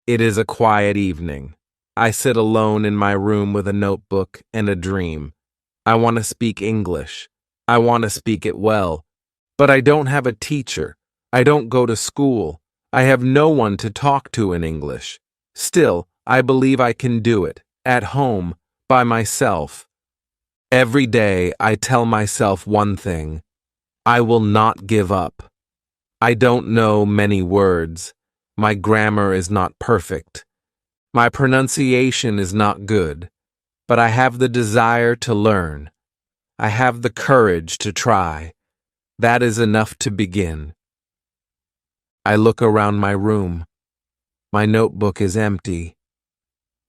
It is a quiet evening. I sit alone in my room with a notebook and a dream. I want to speak English. I want to speak it well. But I don't have a teacher. I don't go to school. I have no one to talk to in English. Still, I believe I can do it, at home, by myself. Every day I tell myself one thing. I will not give up. I don't know many words. My grammar is not perfect. My pronunciation is not good. But I have the desire to learn. I have the courage to try. That is enough to begin. I look around my room. My notebook is empty,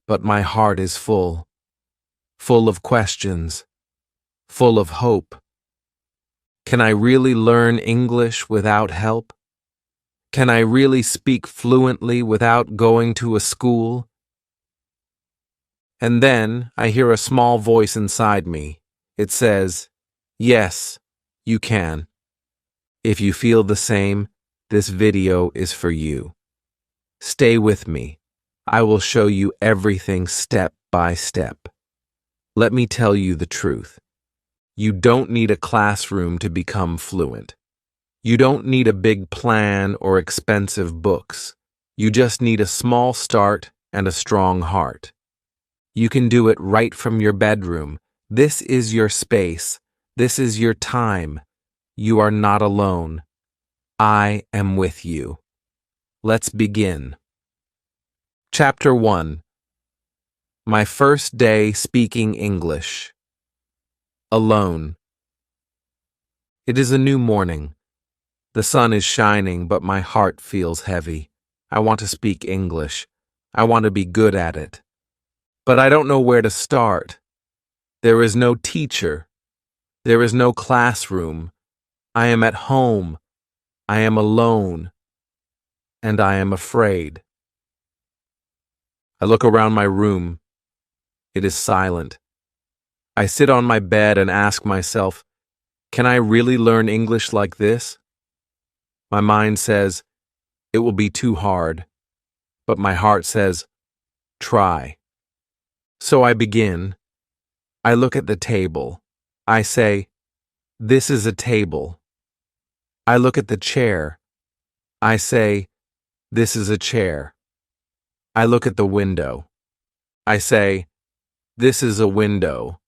but my heart is full of questions, full of hope. Can I really learn English without help? Can I really speak fluently without going to a school? And then I hear a small voice inside me. It says, "Yes, you can." If you feel the same, this video is for you. Stay with me. I will show you everything step by step. Let me tell you the truth. You don't need a classroom to become fluent. You don't need a big plan or expensive books. You just need a small start and a strong heart. You can do it right from your bedroom. This is your space. This is your time. You are not alone. I am with you. Let's begin. Chapter 1. My first day speaking English. Alone. It is a new morning. The sun is shining, but my heart feels heavy. I want to speak English. I want to be good at it. But I don't know where to start. There is no teacher. There is no classroom. I am at home. I am alone. And I am afraid. I look around my room. It is silent. I sit on my bed and ask myself, can I really learn English like this? My mind says, it will be too hard. But my heart says, try. So I begin. I look at the table. I say, this is a table. I look at the chair. I say, this is a chair. I look at the window. I say, this is a window.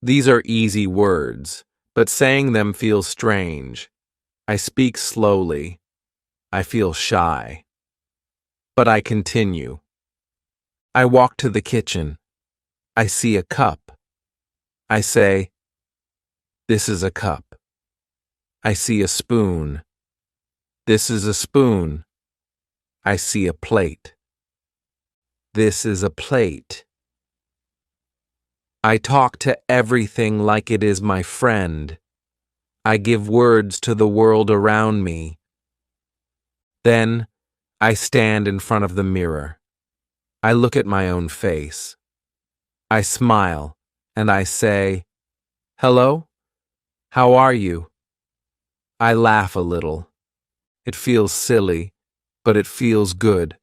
These are easy words, but saying them feels strange. I speak slowly. I feel shy. But I continue. I walk to the kitchen. I see a cup. I say, this is a cup. I see a spoon. This is a spoon. I see a plate. This is a plate. I talk to everything like it is my friend. I give words to the world around me. Then, I stand in front of the mirror. I look at my own face. I smile, and I say, hello? How are you? I laugh a little. It feels silly, but it feels good.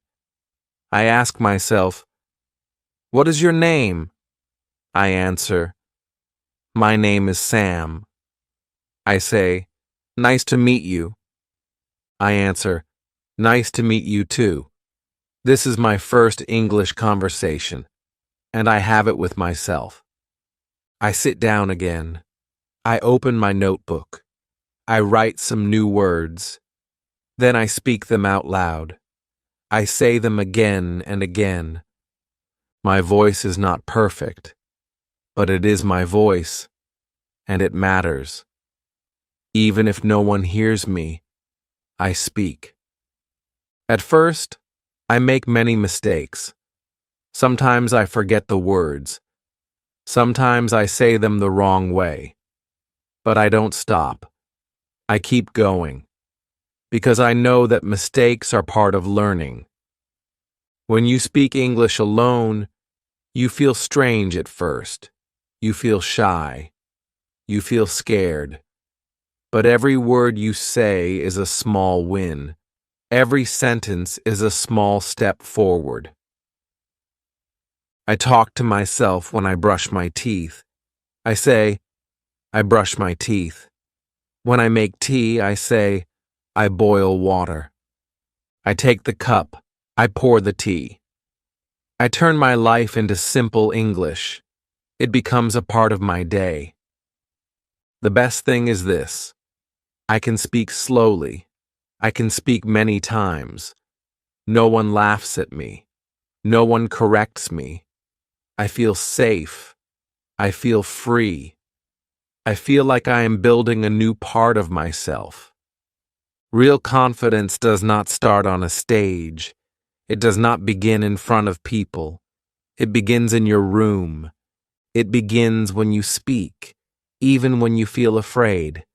I ask myself, what is your name? I answer, my name is Sam. I say, nice to meet you. I answer, nice to meet you too. This is my first English conversation, and I have it with myself. I sit down again. I open my notebook. I write some new words. Then I speak them out loud. I say them again and again. My voice is not perfect, but it is my voice, and it matters. Even if no one hears me, I speak. At first, I make many mistakes. Sometimes I forget the words. Sometimes I say them the wrong way. But I don't stop. I keep going. Because I know that mistakes are part of learning. When you speak English alone, you feel strange at first. You feel shy. You feel scared. But every word you say is a small win. Every sentence is a small step forward. I talk to myself when I brush my teeth. I say, I brush my teeth. When I make tea, I say, I boil water. I take the cup. I pour the tea. I turn my life into simple English. It becomes a part of my day. The best thing is this: I can speak slowly. I can speak many times. No one laughs at me. No one corrects me. I feel safe. I feel free. I feel like I am building a new part of myself. Real confidence does not start on a stage. It does not begin in front of people. It begins in your room. It begins when you speak, even when you feel afraid.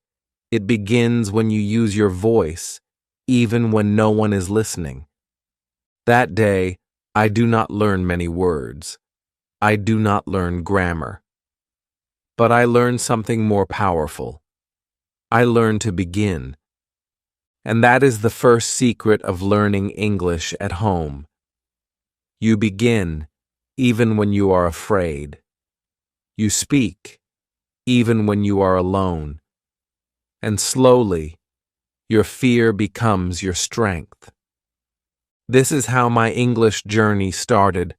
It begins when you use your voice, even when no one is listening. That day, I do not learn many words. I do not learn grammar. But I learn something more powerful. I learn to begin. And that is the first secret of learning English at home. You begin, even when you are afraid. You speak, even when you are alone. And slowly, your fear becomes your strength. This is how my English journey started.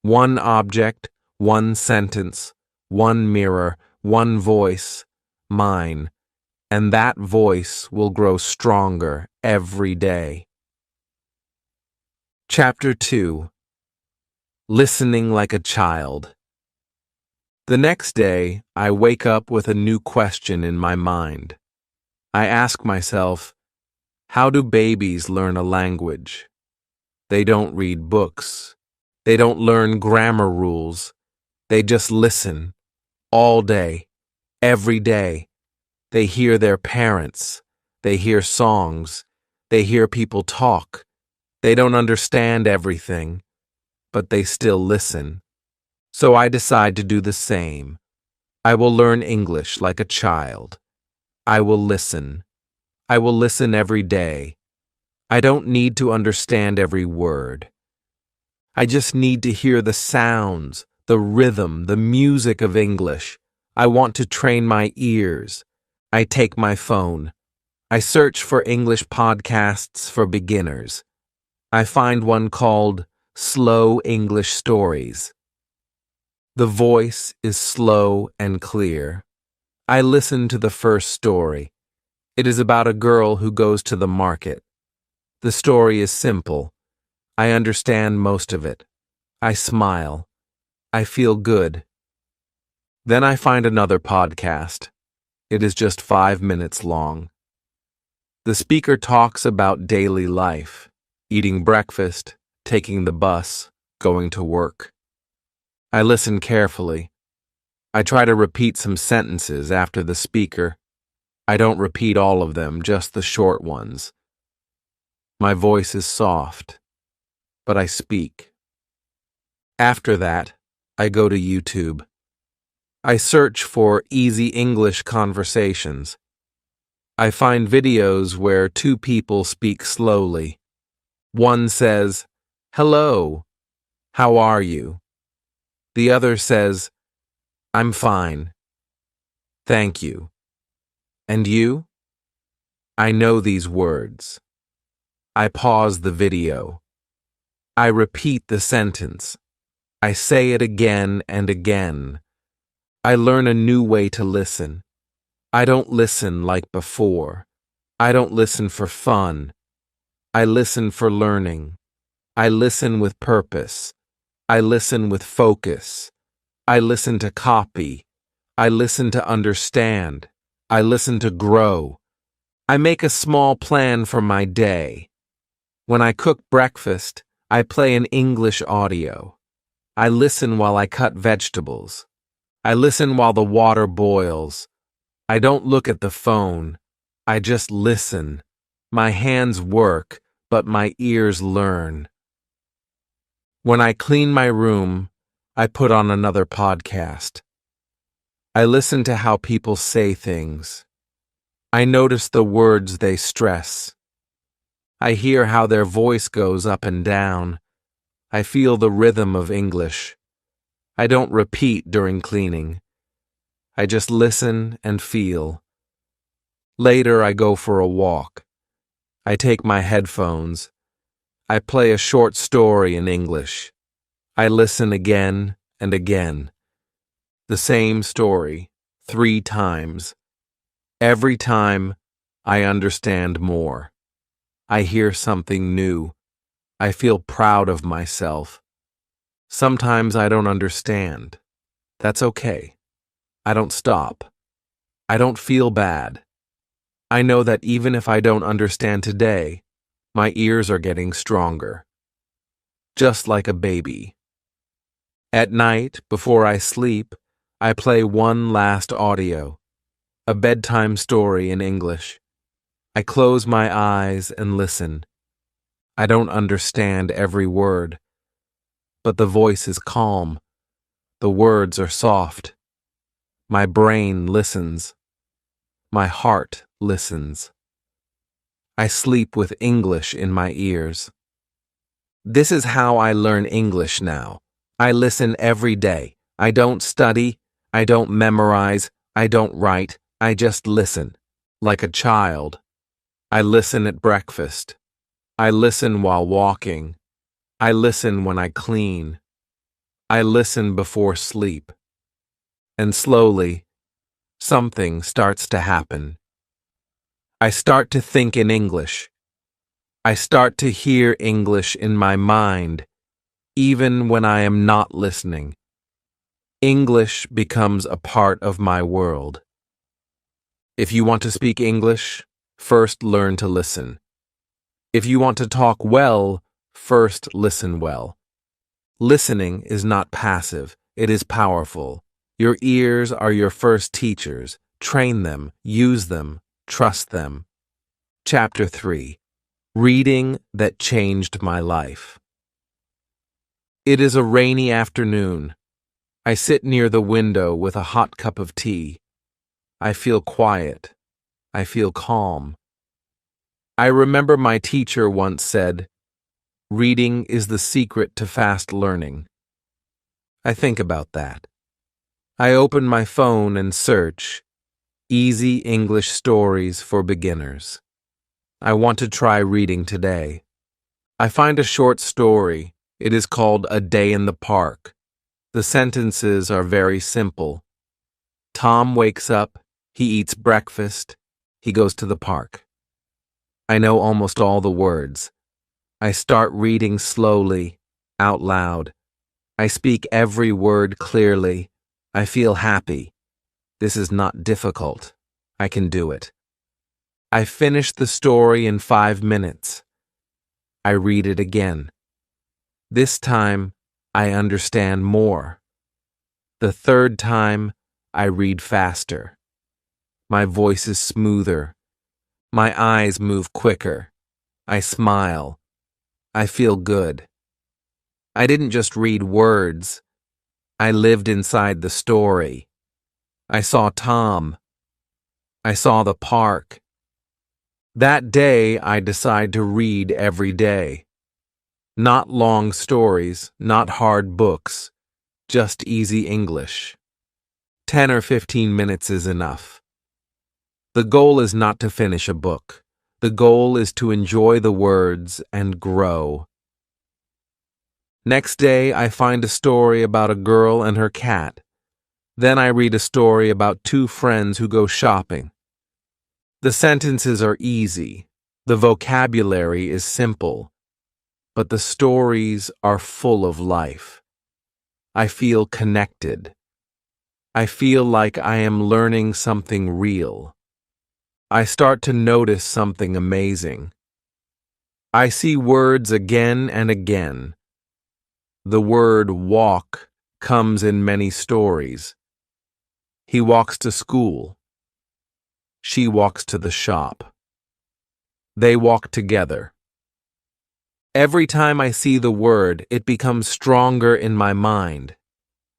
One object, one sentence, one mirror, one voice, mine, and that voice will grow stronger every day. Chapter 2. Listening like a child. The next day, I wake up with a new question in my mind. I ask myself, how do babies learn a language? They don't read books. They don't learn grammar rules. They just listen. All day, every day. They hear their parents. They hear songs. They hear people talk. They don't understand everything, but they still listen. So I decide to do the same. I will learn English like a child. I will listen. I will listen every day. I don't need to understand every word. I just need to hear the sounds, the rhythm, the music of English. I want to train my ears. I take my phone. I search for English podcasts for beginners. I find one called Slow English Stories. The voice is slow and clear. I listen to the first story. It is about a girl who goes to the market. The story is simple. I understand most of it. I smile. I feel good. Then I find another podcast. It is just 5 minutes long. The speaker talks about daily life, eating breakfast, taking the bus, going to work. I listen carefully. I try to repeat some sentences after the speaker. I don't repeat all of them, just the short ones. My voice is soft, but I speak. After that, I go to YouTube. I search for easy English conversations. I find videos where two people speak slowly. One says, "Hello, how are you?" The other says, "I'm fine. Thank you. And you?" I know these words. I pause the video. I repeat the sentence. I say it again and again. I learn a new way to listen. I don't listen like before. I don't listen for fun. I listen for learning. I listen with purpose. I listen with focus. I listen to copy. I listen to understand. I listen to grow. I make a small plan for my day. When I cook breakfast, I play an English audio. I listen while I cut vegetables. I listen while the water boils. I don't look at the phone. I just listen. My hands work, but my ears learn. When I clean my room, I put on another podcast. I listen to how people say things. I notice the words they stress. I hear how their voice goes up and down. I feel the rhythm of English. I don't repeat during cleaning. I just listen and feel. Later, I go for a walk. I take my headphones. I play a short story in English. I listen again and again. The same story, 3 times. Every time, I understand more. I hear something new. I feel proud of myself. Sometimes I don't understand. That's okay. I don't stop. I don't feel bad. I know that even if I don't understand today, my ears are getting stronger. Just like a baby. At night, before I sleep, I play one last audio, a bedtime story in English. I close my eyes and listen. I don't understand every word, but the voice is calm. The words are soft. My brain listens. My heart listens. I sleep with English in my ears. This is how I learn English now. I listen every day. I don't study. I don't memorize. I don't write. I just listen. Like a child. I listen at breakfast. I listen while walking. I listen when I clean. I listen before sleep. And slowly, something starts to happen. I start to think in English. I start to hear English in my mind, even when I am not listening. English becomes a part of my world. If you want to speak English, first learn to listen. If you want to talk well, first listen well. Listening is not passive, it is powerful. Your ears are your first teachers. Train them, use them, trust them. Chapter 3. Reading that changed my life. It is a rainy afternoon. I sit near the window with a hot cup of tea. I feel quiet. I feel calm. I remember my teacher once said, "Reading is the secret to fast learning." I think about that. I open my phone and search, "Easy English Stories for Beginners." I want to try reading today. I find a short story. It is called A Day in the Park. The sentences are very simple. Tom wakes up, he eats breakfast, he goes to the park. I know almost all the words. I start reading slowly, out loud. I speak every word clearly. I feel happy. This is not difficult. I can do it. I finish the story in 5 minutes. I read it again. This time, I understand more. The third time, I read faster. My voice is smoother. My eyes move quicker. I smile. I feel good. I didn't just read words. I lived inside the story. I saw Tom. I saw the park. That day, I decide to read every day. Not long stories, not hard books, just easy English. 10 or 15 minutes is enough. The goal is not to finish a book. The goal is to enjoy the words and grow. Next day, I find a story about a girl and her cat. Then I read a story about 2 friends who go shopping. The sentences are easy. The vocabulary is simple. But the stories are full of life. I feel connected. I feel like I am learning something real. I start to notice something amazing. I see words again and again. The word walk comes in many stories. He walks to school. She walks to the shop. They walk together. Every time I see the word, it becomes stronger in my mind.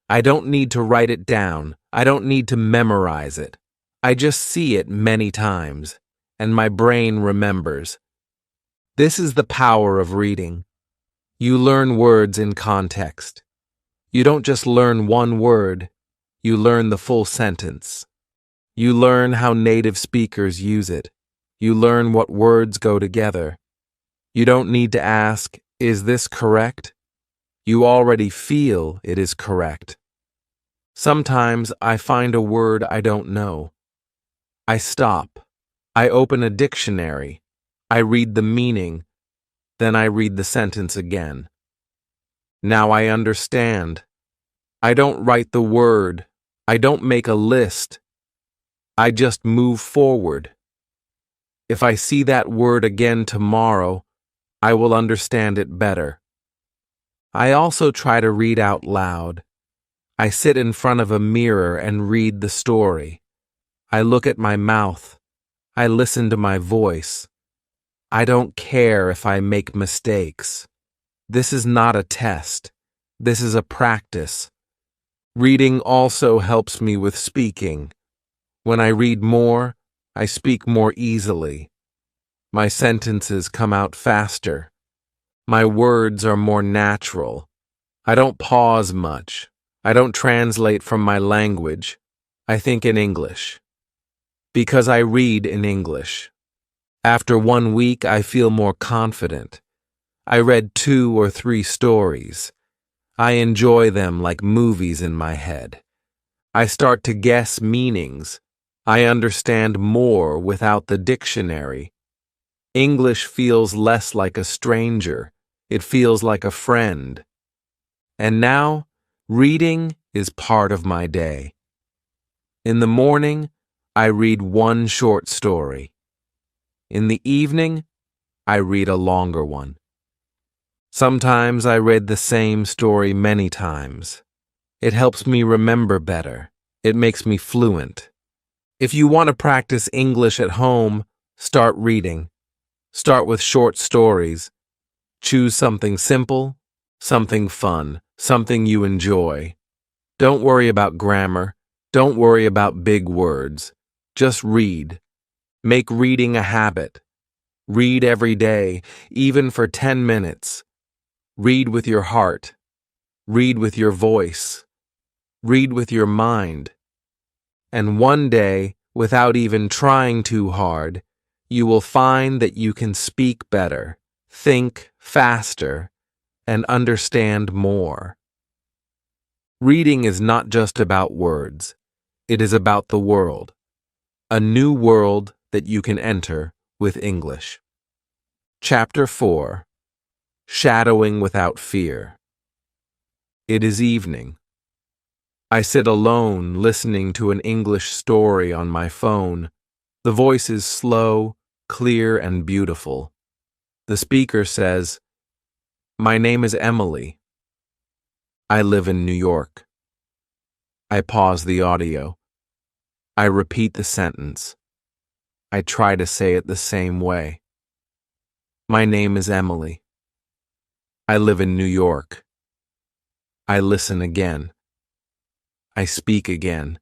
I don't need to write it down. I don't need to memorize it. I just see it many times, and my brain remembers. This is the power of reading. You learn words in context. You don't just learn one word, you learn the full sentence. You learn how native speakers use it. You learn what words go together. You don't need to ask, "Is this correct?" You already feel it is correct. Sometimes I find a word I don't know. I stop. I open a dictionary. I read the meaning. Then I read the sentence again. Now I understand. I don't write the word. I don't make a list. I just move forward. If I see that word again tomorrow, I will understand it better. I also try to read out loud. I sit in front of a mirror and read the story. I look at my mouth. I listen to my voice. I don't care if I make mistakes. This is not a test. This is a practice. Reading also helps me with speaking. When I read more, I speak more easily. My sentences come out faster. My words are more natural. I don't pause much. I don't translate from my language. I think in English. Because I read in English. After 1 week, I feel more confident. I read 2 or 3 stories. I enjoy them like movies in my head. I start to guess meanings. I understand more without the dictionary. English feels less like a stranger. It feels like a friend. And now, reading is part of my day. In the morning, I read 1 short story. In the evening, I read a longer one. Sometimes I read the same story many times. It helps me remember better. It makes me fluent. If you want to practice English at home, start reading. Start with short stories. Choose something simple, something fun, something you enjoy. Don't worry about grammar. Don't worry about big words. Just read. Make reading a habit. Read every day, even for 10 minutes. Read with your heart. Read with your voice. Read with your mind. And one day, without even trying too hard, you will find that you can speak better, think faster, and understand more. Reading is not just about words. It is about the world. A new world that you can enter with English. Chapter 4. Shadowing Without Fear. It is evening. I sit alone listening to an English story on my phone. The voice is slow, clear, and beautiful. The speaker says, "My name is Emily. I live in New York." I pause the audio. I repeat the sentence. I try to say it the same way. My name is Emily. I live in New York. I listen again. I speak again.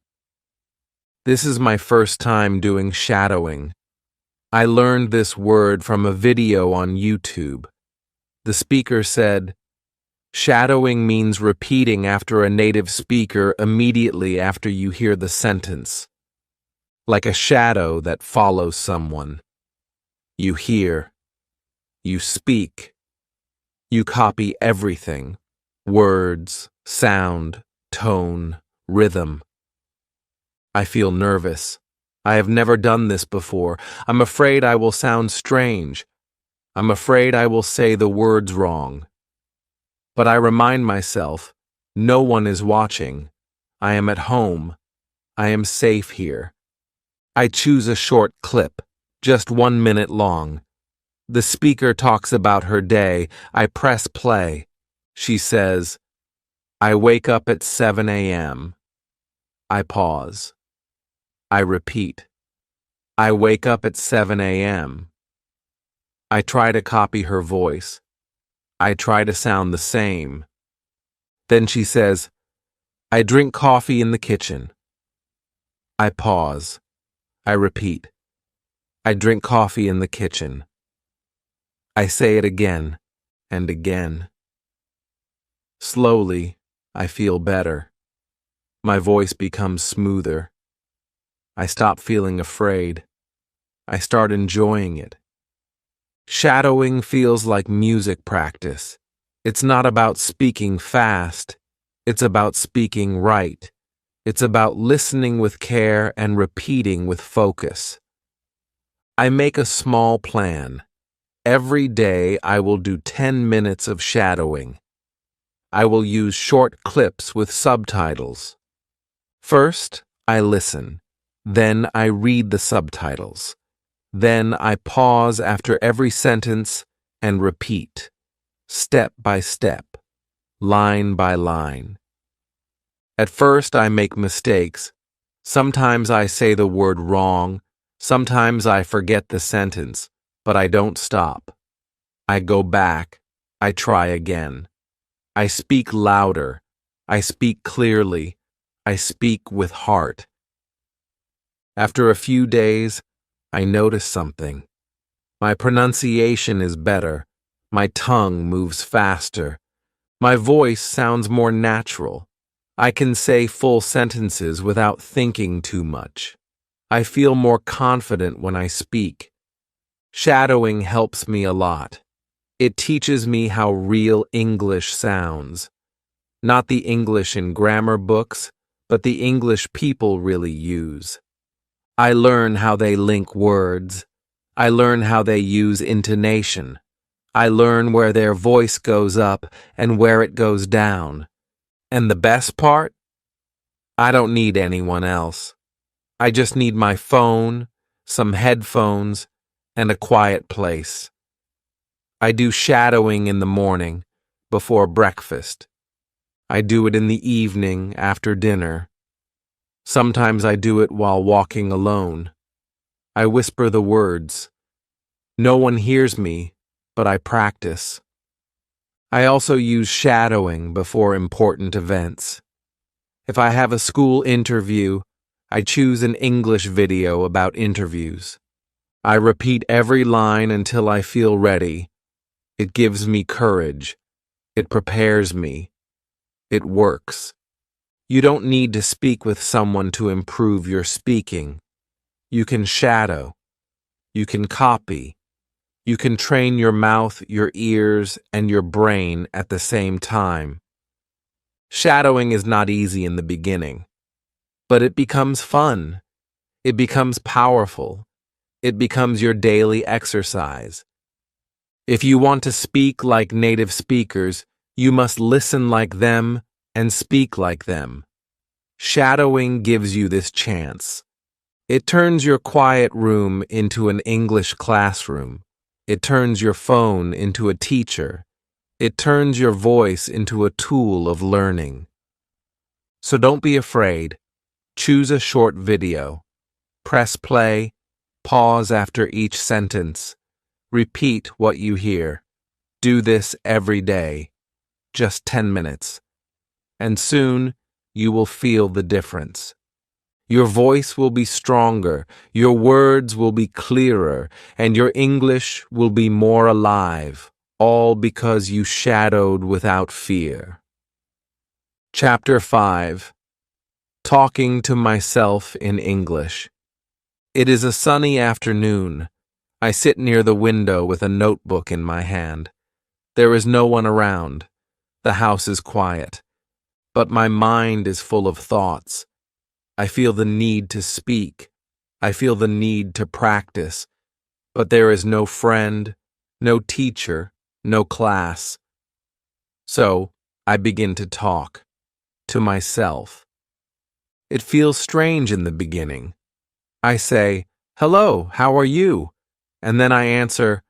This is my first time doing shadowing. I learned this word from a video on YouTube. The speaker said, "Shadowing means repeating after a native speaker immediately after you hear the sentence. Like a shadow that follows someone. You hear. You speak. You copy everything. Words, sound, tone, rhythm. I feel nervous. I have never done this before. I'm afraid I will sound strange. I'm afraid I will say the words wrong. But I remind myself, no one is watching. I am at home. I am safe here. I choose a short clip, just 1 minute long. The speaker talks about her day. I press play. She says, "I wake up at 7 a.m. I pause. I repeat. I wake up at 7 a.m. I try to copy her voice. I try to sound the same. Then she says, "I drink coffee in the kitchen." I pause. I repeat. I drink coffee in the kitchen. I say it again and again. Slowly, I feel better. My voice becomes smoother. I stop feeling afraid. I start enjoying it. Shadowing feels like music practice. It's not about speaking fast. It's about speaking right. It's about listening with care and repeating with focus. I make a small plan. Every day I will do 10 minutes of shadowing. I will use short clips with subtitles. First, I listen. Then I read the subtitles. Then I pause after every sentence and repeat, step by step, line by line. At first I make mistakes. Sometimes I say the word wrong. Sometimes I forget the sentence, but I don't stop. I go back. I try again. I speak louder. I speak clearly. I speak with heart. After a few days, I notice something. My pronunciation is better. My tongue moves faster. My voice sounds more natural. I can say full sentences without thinking too much. I feel more confident when I speak. Shadowing helps me a lot. It teaches me how real English sounds. Not the English in grammar books, but the English people really use. I learn how they link words. I learn how they use intonation. I learn where their voice goes up and where it goes down. And the best part? I don't need anyone else. I just need my phone, some headphones, and a quiet place. I do shadowing in the morning, before breakfast. I do it in the evening, after dinner. Sometimes I do it while walking alone. I whisper the words. No one hears me, but I practice. I also use shadowing before important events. If I have a school interview, I choose an English video about interviews. I repeat every line until I feel ready. It gives me courage. It prepares me. It works. You don't need to speak with someone to improve your speaking. You can shadow. You can copy. You can train your mouth, your ears, and your brain at the same time. Shadowing is not easy in the beginning, but it becomes fun. It becomes powerful. It becomes your daily exercise. If you want to speak like native speakers, you must listen like them and speak like them. Shadowing gives you this chance. It turns your quiet room into an English classroom. It turns your phone into a teacher. It turns your voice into a tool of learning. So don't be afraid. Choose a short video. Press play. Pause after each sentence. Repeat what you hear. Do this every day. Just 10 minutes. And soon you will feel the difference. Your voice will be stronger, your words will be clearer, and your English will be more alive, all because you shadowed without fear. Chapter 5. Talking to Myself in English. It is a sunny afternoon. I sit near the window with a notebook in my hand. There is no one around. The house is quiet. But my mind is full of thoughts. I feel the need to speak. I feel the need to practice. But there is no friend, no teacher, no class. So I begin to talk to myself. It feels strange in the beginning. I say, "Hello, how are you?" And then I answer,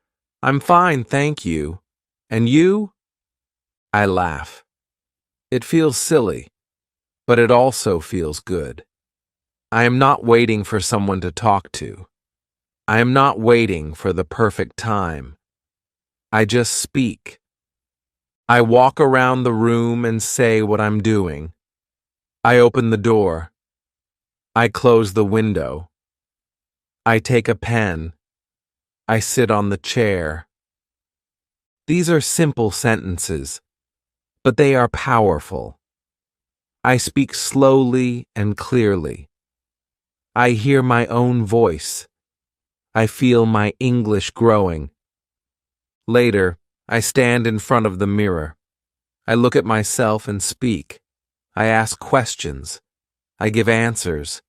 "I'm fine, thank you. And you?" I laugh. It feels silly, but it also feels good. I am not waiting for someone to talk to. I am not waiting for the perfect time. I just speak. I walk around the room and say what I'm doing. I open the door. I close the window. I take a pen. I sit on the chair. These are simple sentences, but they are powerful. I speak slowly and clearly. I hear my own voice. I feel my English growing. Later, I stand in front of the mirror. I look at myself and speak. I ask questions. I give answers.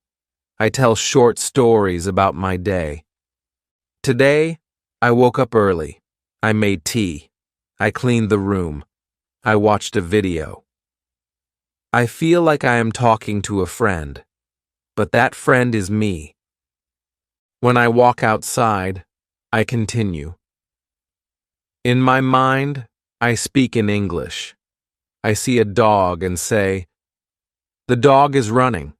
I tell short stories about my day. Today, I woke up early. I made tea. I cleaned the room. I watched a video. I feel like I am talking to a friend, but that friend is me. When I walk outside, I continue. In my mind, I speak in English. I see a dog and say, "The dog is running."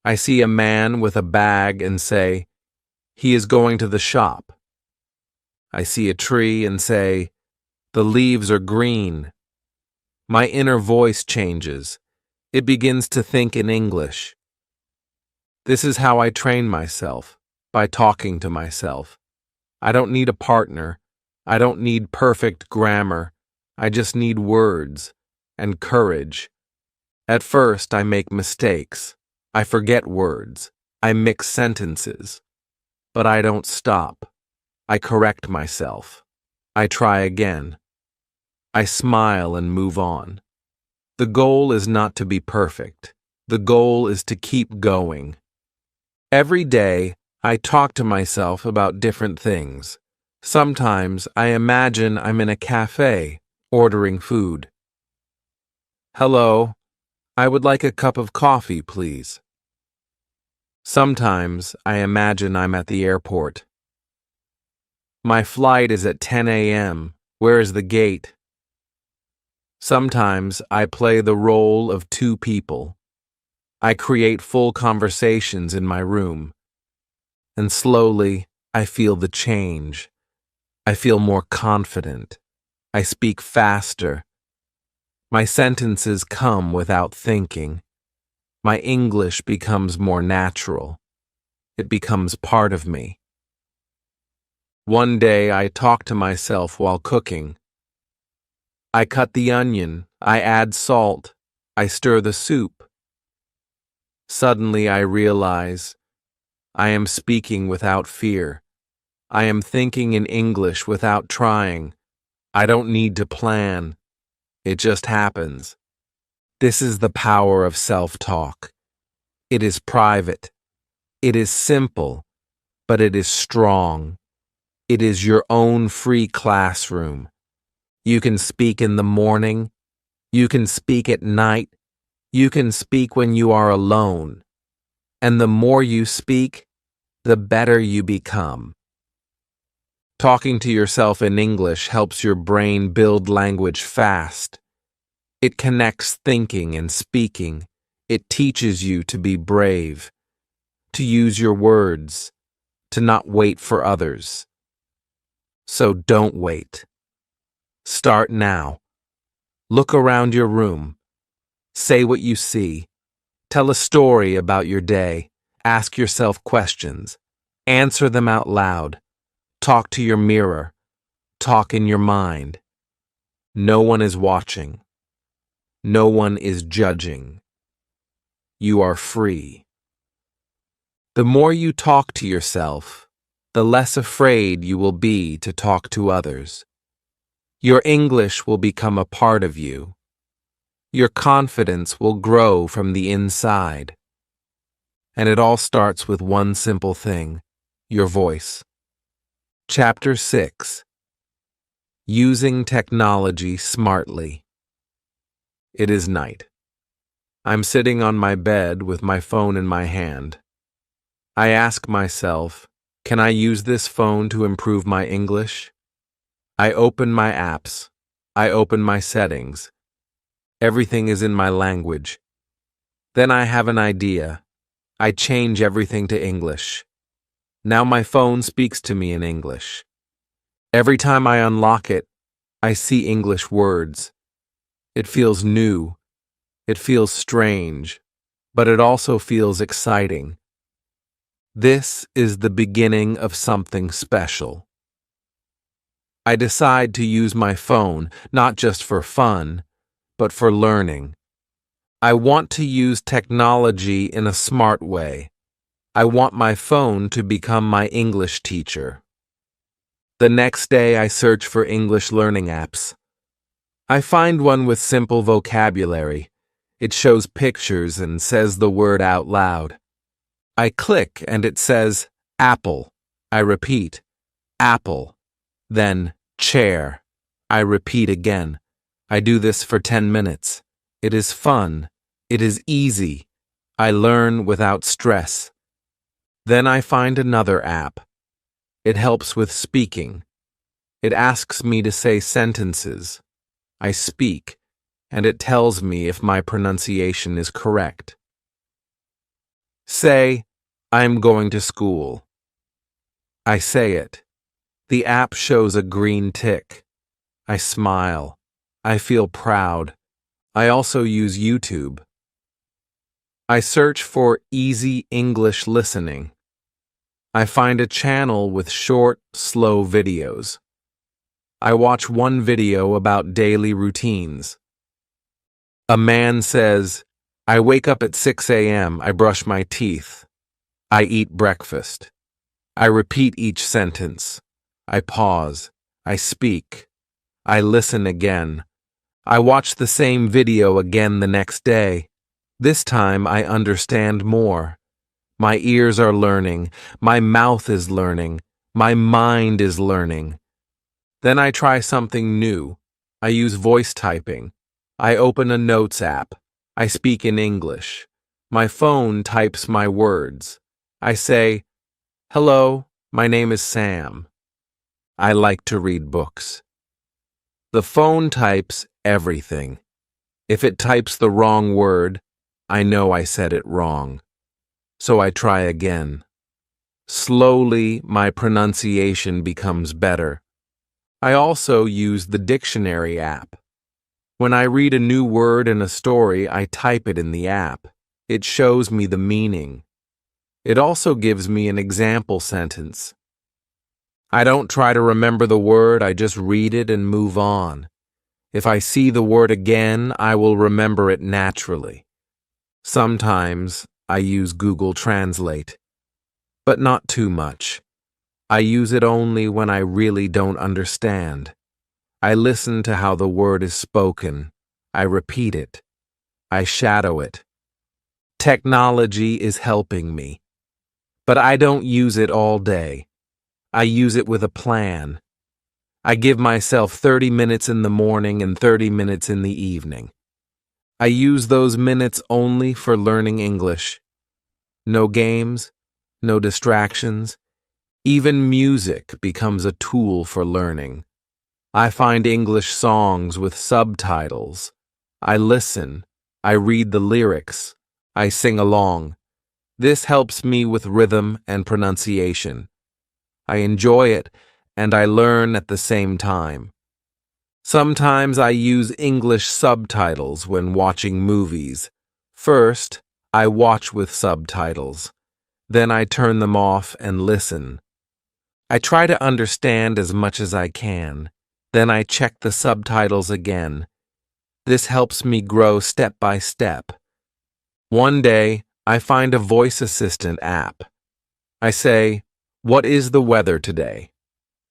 I see a man with a bag and say, "He is going to the shop." I see a tree and say, "The leaves are green." My inner voice changes. It begins to think in English. This is how I train myself, by talking to myself. I don't need a partner. I don't need perfect grammar. I just need words and courage. At first, I make mistakes. I forget words. I mix sentences. But I don't stop. I correct myself. I try again. I smile and move on. The goal is not to be perfect. The goal is to keep going. Every day, I talk to myself about different things. Sometimes I imagine I'm in a cafe, ordering food. "Hello, I would like a cup of coffee, please." Sometimes I imagine I'm at the airport. "My flight is at 10 a.m. Where is the gate?" Sometimes I play the role of two people. I create full conversations in my room. And slowly, I feel the change. I feel more confident. I speak faster. My sentences come without thinking. My English becomes more natural. It becomes part of me. One day I talk to myself while cooking. I cut the onion, I add salt, I stir the soup. Suddenly I realize I am speaking without fear. I am thinking in English without trying. I don't need to plan. It just happens. This is the power of self-talk. It is private. It is simple, but it is strong. It is your own free classroom. You can speak in the morning. You can speak at night. You can speak when you are alone. And the more you speak, the better you become. Talking to yourself in English helps your brain build language fast. It connects thinking and speaking. It teaches you to be brave, to use your words, to not wait for others. So don't wait. Start now. Look around your room. Say what you see. Tell a story about your day. Ask yourself questions. Answer them out loud. Talk to your mirror. Talk in your mind. No one is watching. No one is judging. You are free. The more you talk to yourself, the less afraid you will be to talk to others. Your English will become a part of you. Your confidence will grow from the inside. And it all starts with one simple thing, your voice. Chapter 6. Using Technology Smartly. It is night. I'm sitting on my bed with my phone in my hand. I ask myself, can I use this phone to improve my English? I open my apps. I open my settings. Everything is in my language. Then I have an idea. I change everything to English. Now my phone speaks to me in English. Every time I unlock it, I see English words. It feels new. It feels strange, but it also feels exciting. This is the beginning of something special. I decide to use my phone not just for fun, but for learning. I want to use technology in a smart way. I want my phone to become my English teacher. The next day, I search for English learning apps. I find one with simple vocabulary. It shows pictures and says the word out loud. I click and it says apple. I repeat, apple. Then chair. I repeat again. I do this for 10 minutes. It is fun. It is easy. I learn without stress. Then I find another app. It helps with speaking. It asks me to say sentences. I speak, and it tells me if my pronunciation is correct. Say, I'm going to school. I say it. The app shows a green tick. I smile. I feel proud. I also use YouTube. I search for easy English listening. I find a channel with short, slow videos. I watch one video about daily routines. A man says, I wake up at 6 a.m., I brush my teeth. I eat breakfast. I repeat each sentence. I pause. I speak. I listen again. I watch the same video again the next day. This time I understand more. My ears are learning. My mouth is learning. My mind is learning. Then I try something new. I use voice typing. I open a notes app. I speak in English. My phone types my words. I say, hello, my name is Sam. I like to read books. The phone types everything. If it types the wrong word, I know I said it wrong. So I try again. Slowly, my pronunciation becomes better. I also use the dictionary app. When I read a new word in a story, I type it in the app. It shows me the meaning. It also gives me an example sentence. I don't try to remember the word, I just read it and move on. If I see the word again, I will remember it naturally. Sometimes I use Google Translate, but not too much. I use it only when I really don't understand. I listen to how the word is spoken. I repeat it. I shadow it. Technology is helping me, but I don't use it all day. I use it with a plan. I give myself 30 minutes in the morning and 30 minutes in the evening. I use those minutes only for learning English. No games, no distractions. Even music becomes a tool for learning. I find English songs with subtitles. I listen. I read the lyrics. I sing along. This helps me with rhythm and pronunciation. I enjoy it, and I learn at the same time. Sometimes I use English subtitles when watching movies. First, I watch with subtitles. Then I turn them off and listen. I try to understand as much as I can. Then I check the subtitles again. This helps me grow step by step. One day, I find a voice assistant app. I say, "What is the weather today?"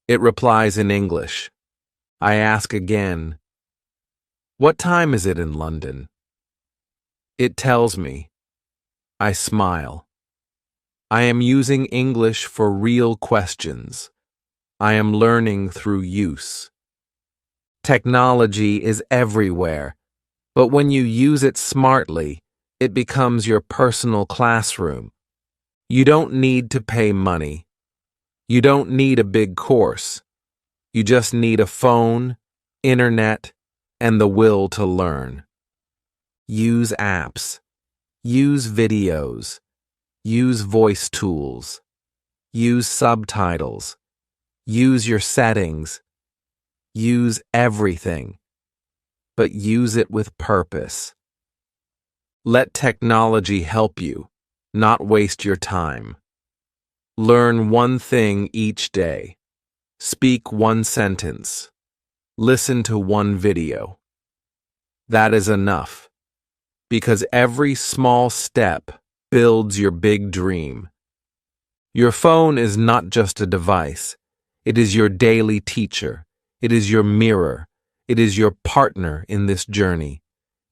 It replies in English. I ask again, "What time is it in London?" It tells me. I smile. I am using English for real questions. I am learning through use. Technology is everywhere, but when you use it smartly, it becomes your personal classroom. You don't need to pay money. You don't need a big course. You just need a phone, internet, and the will to learn. Use apps. Use videos. Use voice tools. Use subtitles. Use your settings. Use everything. But use it with purpose. Let technology help you, not waste your time. Learn one thing each day. Speak one sentence. Listen to one video. That is enough, because every small step builds your big dream. Your phone is not just a device. It is your daily teacher. It is your mirror. It is your partner in this journey.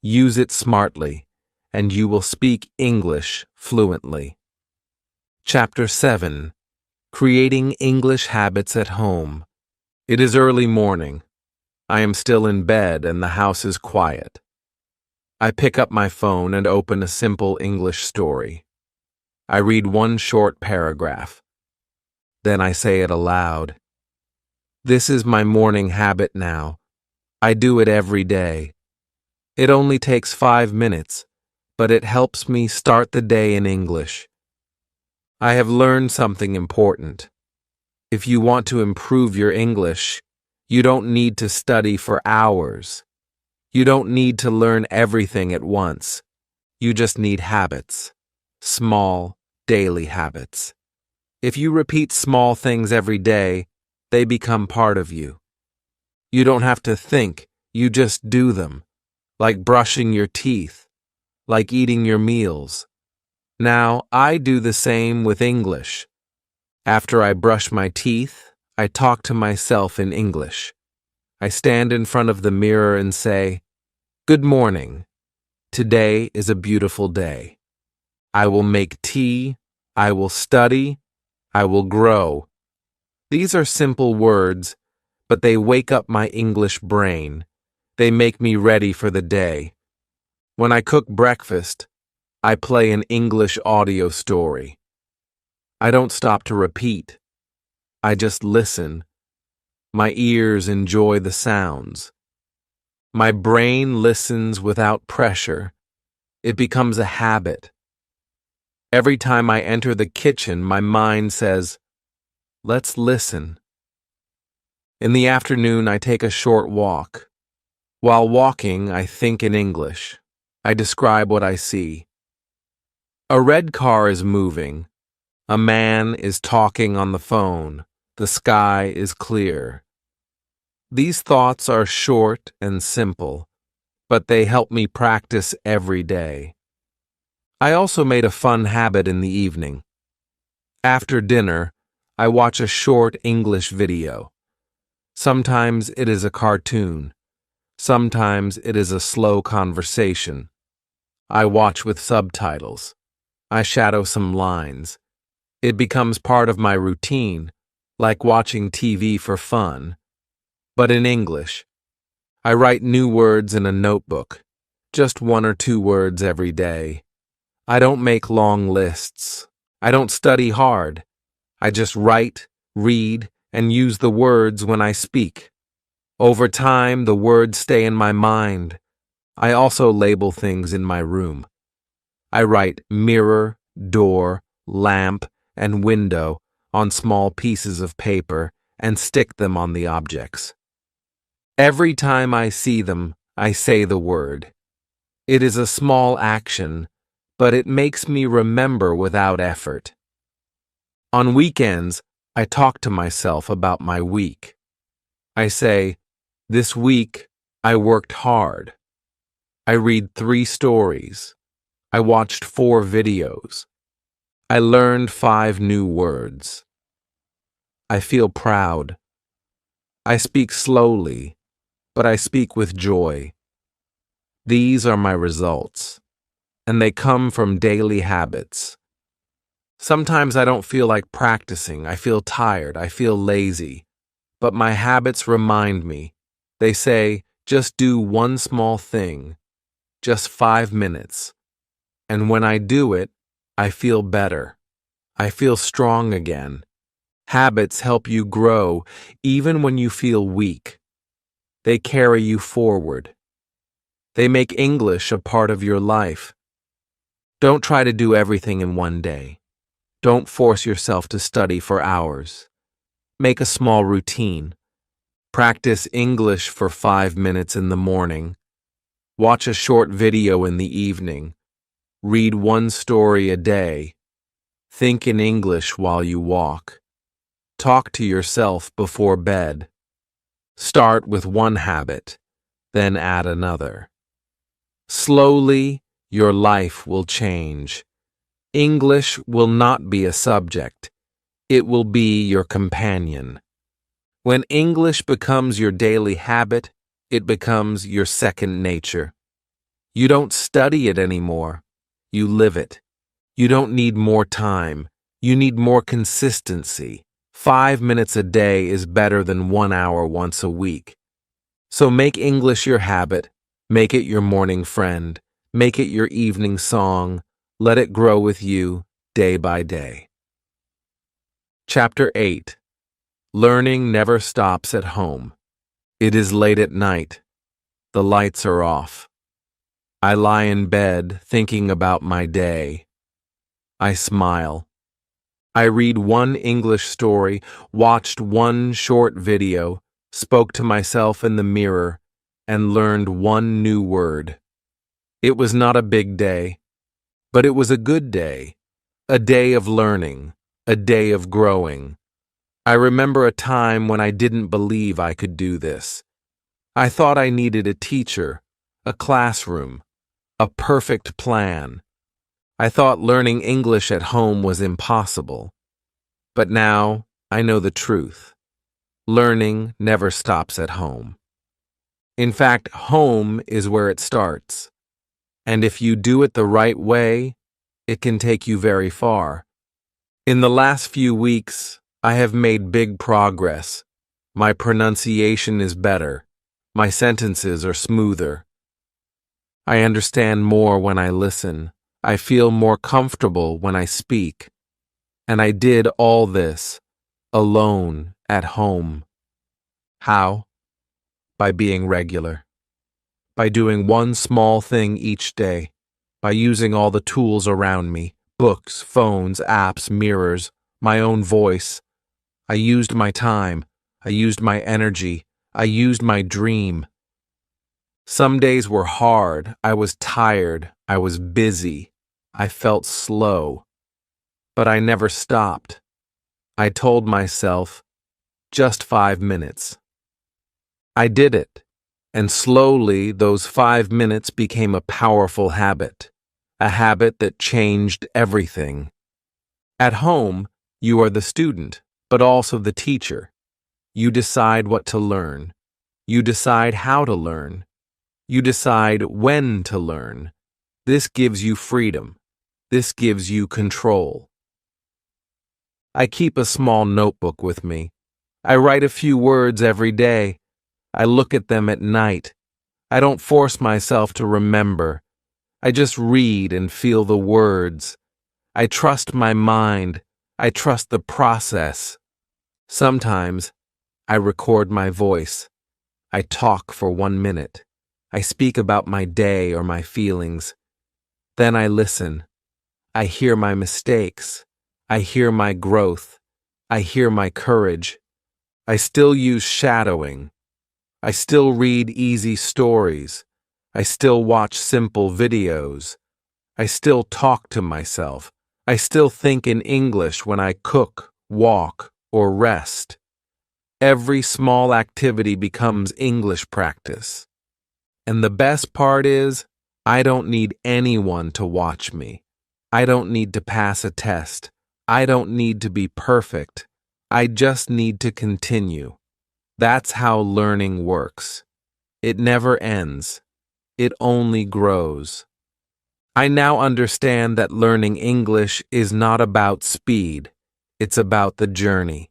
Use it smartly, and you will speak English fluently. Chapter 7. Creating English Habits at Home. It is early morning. I am still in bed and the house is quiet. I pick up my phone and open a simple English story. I read one short paragraph. Then I say it aloud. This is my morning habit now. I do it every day. It only takes 5 minutes, but it helps me start the day in English. I have learned something important. If you want to improve your English, you don't need to study for hours. You don't need to learn everything at once. You just need habits. Small, daily habits. If you repeat small things every day, they become part of you. You don't have to think, you just do them, like brushing your teeth, like eating your meals. Now, I do the same with English. After I brush my teeth, I talk to myself in English. I stand in front of the mirror and say, "Good morning. Today is a beautiful day. I will make tea. I will study. I will grow." These are simple words, but they wake up my English brain. They make me ready for the day. When I cook breakfast, I play an English audio story. I don't stop to repeat. I just listen. My ears enjoy the sounds. My brain listens without pressure. It becomes a habit. Every time I enter the kitchen, my mind says, "Let's listen." In the afternoon, I take a short walk. While walking, I think in English. I describe what I see. A red car is moving. A man is talking on the phone. The sky is clear. These thoughts are short and simple, but they help me practice every day. I also made a fun habit in the evening. After dinner, I watch a short English video. Sometimes it is a cartoon. Sometimes it is a slow conversation. I watch with subtitles. I shadow some lines. It becomes part of my routine, like watching TV for fun. But in English, I write new words in a notebook, just 1 or 2 words every day. I don't make long lists. I don't study hard. I just write, read, and use the words when I speak. Over time, the words stay in my mind. I also label things in my room. I write mirror, door, lamp, and window on small pieces of paper and stick them on the objects. Every time I see them, I say the word. It is a small action, but it makes me remember without effort. On weekends, I talk to myself about my week. I say, "This week, I worked hard. I read 3 stories. I watched 4 videos. I learned 5 new words. I feel proud. I speak slowly, but I speak with joy." These are my results, and they come from daily habits. Sometimes I don't feel like practicing. I feel tired. I feel lazy. But my habits remind me. They say, just do one small thing, just 5 minutes. And when I do it, I feel better. I feel strong again. Habits help you grow even when you feel weak. They carry you forward. They make English a part of your life. Don't try to do everything in one day. Don't force yourself to study for hours. Make a small routine. Practice English for 5 minutes in the morning. Watch a short video in the evening. Read 1 story a day. Think in English while you walk. Talk to yourself before bed. Start with one habit, then add another. Slowly, your life will change. English will not be a subject. It will be your companion. When English becomes your daily habit, it becomes your second nature. You don't study it anymore. You live it. You don't need more time. You need more consistency. 5 minutes a day is better than 1 hour once a week. So make English your habit. Make it your morning friend. Make it your evening song. Let it grow with you day by day. Chapter 8. Learning never stops at home. It is late at night. The lights are off. I lie in bed thinking about my day. I smile. I read one English story, watched one short video, spoke to myself in the mirror, and learned one new word. It was not a big day, but it was a good day, a day of learning, a day of growing. I remember a time when I didn't believe I could do this. I thought I needed a teacher, a classroom, a perfect plan. I thought learning English at home was impossible. But now I know the truth. Learning never stops at home. In fact, home is where it starts. And if you do it the right way, it can take you very far. In the last few weeks, I have made big progress. My pronunciation is better. My sentences are smoother. I understand more when I listen. I feel more comfortable when I speak. And I did all this alone at home. How? By being regular. By doing one small thing each day. By using all the tools around me, books, phones, apps, mirrors, my own voice. I used my time. I used my energy. I used my dream. Some days were hard. I was tired. I was busy. I felt slow. But I never stopped. I told myself, just 5 minutes. I did it, and slowly those 5 minutes became a powerful habit, a habit that changed everything. At home, you are the student, but also the teacher. You decide what to learn. You decide how to learn. You decide when to learn. This gives you freedom. This gives you control. I keep a small notebook with me. I write a few words every day. I look at them at night. I don't force myself to remember. I just read and feel the words. I trust my mind. I trust the process. Sometimes I record my voice. I talk for 1 minute. I speak about my day or my feelings. Then I listen. I hear my mistakes. I hear my growth. I hear my courage. I still use shadowing. I still read easy stories. I still watch simple videos. I still talk to myself. I still think in English when I cook, walk, or rest. Every small activity becomes English practice. And the best part is, I don't need anyone to watch me. I don't need to pass a test. I don't need to be perfect. I just need to continue. That's how learning works. It never ends. It only grows. I now understand that learning English is not about speed. It's about the journey.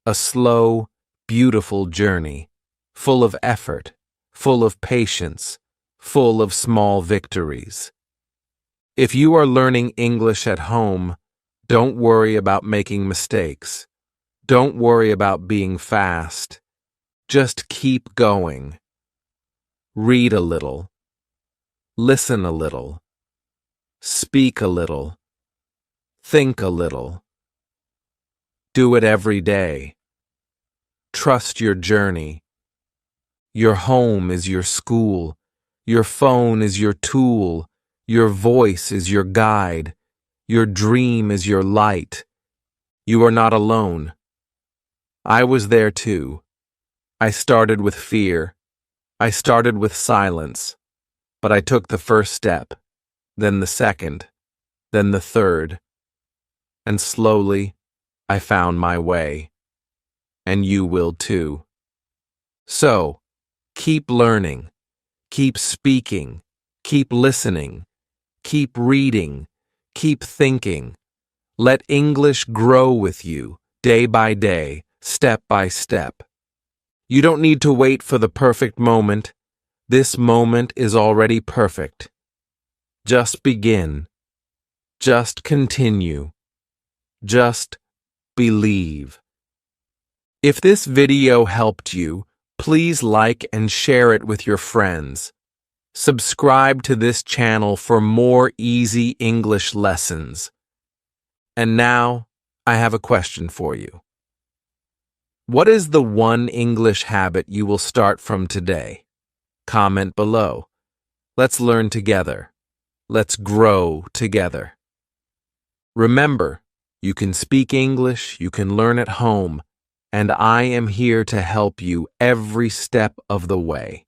A slow, beautiful journey, full of effort, full of patience, full of small victories. If you are learning English at home, don't worry about making mistakes. Don't worry about being fast. Just keep going. Read a little. Listen a little. Speak a little. Think a little. Do it every day. Trust your journey. Your home is your school. Your phone is your tool. Your voice is your guide. Your dream is your light. You are not alone. I was there too. I started with fear. I started with silence. But I took the first step, then the second, then the third. And slowly, I found my way. And you will too. So, keep learning, keep speaking, keep listening, keep reading, keep thinking. Let English grow with you, day by day, step by step. You don't need to wait for the perfect moment. This moment is already perfect. Just begin. Just continue. Just believe. If this video helped you, please like and share it with your friends. Subscribe to this channel for more easy English lessons. And now, I have a question for you. What is the one English habit you will start from today? Comment below. Let's learn together. Let's grow together. Remember, you can speak English, you can learn at home, and I am here to help you every step of the way.